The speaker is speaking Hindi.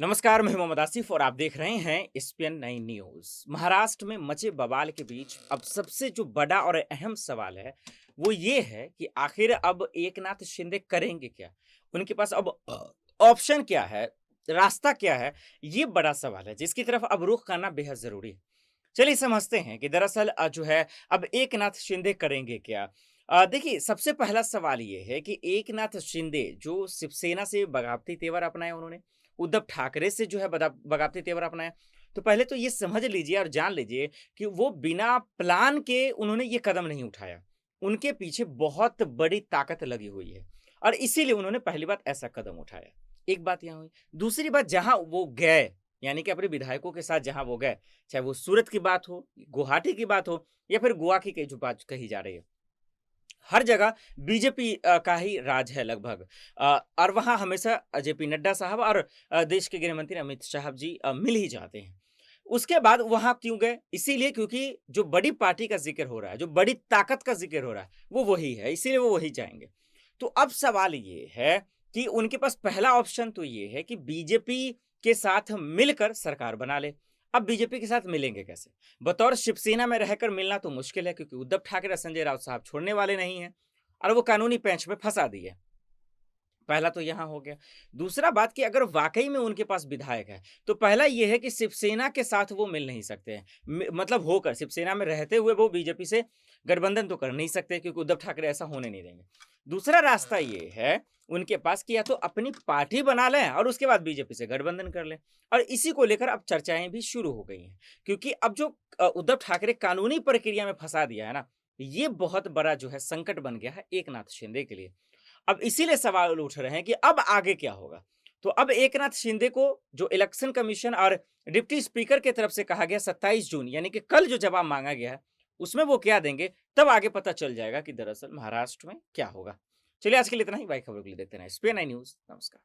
नमस्कार, मैं मोहम्मद आसिफ और आप देख रहे हैं एसपीएन 9 न्यूज़। महाराष्ट्र में मचे बवाल के बीच अब सबसे जो बड़ा और अहम सवाल है, वो ये है कि आखिर अब एकनाथ शिंदे करेंगे क्या? उनके पास अब ऑप्शन क्या है? रास्ता क्या है? ये बड़ा सवाल है, जिसकी तरफ अब रुख करना बेहद ज़रूरी है। चलिए समझते हैं कि दरअसल जो है अब एकनाथ शिंदे करेंगे क्या? देखिए सबसे पहला सवाल ये है कि एकनाथ शिंदे जो शिवसेना से बगावती तेवर अपनाए उन्होंने, उद्धव ठाकरे से जो है बगावती तेवर अपनाया, तो पहले तो ये समझ लीजिए और जान लीजिए कि वो बिना प्लान के उन्होंने ये कदम नहीं उठाया। उनके पीछे बहुत बड़ी ताकत लगी हुई है और इसीलिए उन्होंने पहली बात ऐसा कदम उठाया। एक बात यहाँ हुई। दूसरी बात जहाँ वो गए, यानी कि अपने विधायकों के साथ जहाँ वो गए, चाहे वो सूरत की बात हो, गुवाहाटी की बात हो या फिर गोवा की जो बात कही जा रही है। हर जगह बीजेपी का ही राज है लगभग और वहाँ हमेशा जेपी नड्डा साहब और देश के गृह मंत्री अमित शाह जी मिल ही जाते हैं। उसके बाद वहाँ क्यों गए? इसीलिए क्योंकि जो बड़ी पार्टी का ज़िक्र हो रहा है, जो बड़ी ताकत का ज़िक्र हो रहा है, वो वही है, इसीलिए वो वही जाएँगे। तो अब सवाल ये है कि उनके पास पहला ऑप्शन तो ये है कि बीजेपी के साथ मिलकर सरकार बना ले। अब बीजेपी के साथ मिलेंगे कैसे? बतौर शिवसेना में रहकर मिलना तो मुश्किल है क्योंकि उद्धव ठाकरे और संजय राउत साहब छोड़ने वाले नहीं हैं और वो कानूनी पेंच में फंसा दिए। पहला तो यहाँ हो गया। दूसरा बात कि अगर वाक़ई में उनके पास विधायक है, तो पहला ये है कि शिवसेना के साथ वो मिल नहीं सकते हैं। मतलब होकर शिवसेना में रहते हुए वो बीजेपी से गठबंधन तो कर नहीं सकते क्योंकि उद्धव ठाकरे ऐसा होने नहीं देंगे। दूसरा रास्ता ये है उनके पास कि या तो अपनी पार्टी बना लें और उसके बाद बीजेपी से गठबंधन कर लें और इसी को लेकर अब चर्चाएँ भी शुरू हो गई हैं। क्योंकि अब जो उद्धव ठाकरे कानूनी प्रक्रिया में फँसा दिया है ना, ये बहुत बड़ा जो है संकट बन गया है एकनाथ शिंदे के लिए। अब इसीलिए सवाल उठ रहे हैं कि अब आगे क्या होगा? तो अब एकनाथ शिंदे को जो इलेक्शन कमीशन और डिप्टी स्पीकर की तरफ से कहा गया 27 जून यानी कि कल जो जवाब माँगा गया है, उसमें वो क्या देंगे, तब आगे पता चल जाएगा कि दरअसल महाराष्ट्र में क्या होगा। चलिए आज के लिए इतना ही, बाकी खबरों के लिए देखते रहें एसपीएन न्यूज़। नमस्कार।